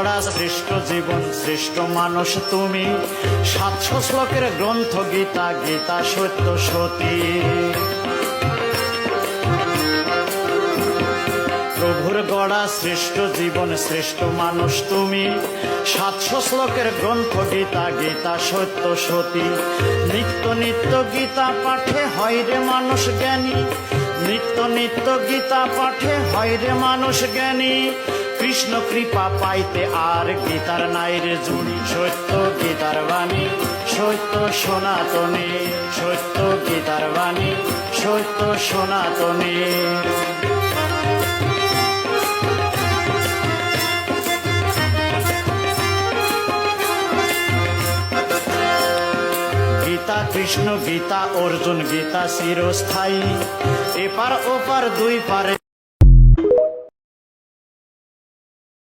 গড়া শ্রেষ্ঠ জীবন শ্রেষ্ঠ মানুষ তুমি, 700 শ্লোকের গ্রন্থ গীতা, গীতা সত্য সতী। প্রভুর গড়া শ্রেষ্ঠ জীবন শ্রেষ্ঠ মানুষ তুমি, 700 শ্লোকের গ্রন্থ গীতা, গীতা সত্য সতী। নিত্য নিত্য গীতা পাঠে হয় রে মানুষ জ্ঞানী, নিত্য নিত্য গীতা পাঠে হয় রে মানুষ জ্ঞানী। কৃষ্ণ কৃপা পাইতে আর গীতার নাই রে জুড়ি, সত্য গীতার বাণী সত্য সনাতনী, সত্য গীতার বাণী সত্য সনাতনী। গীতা কৃষ্ণ গীতা অর্জুন, গীতা চিরস্থায়ী, এপার ওপার দুই পারে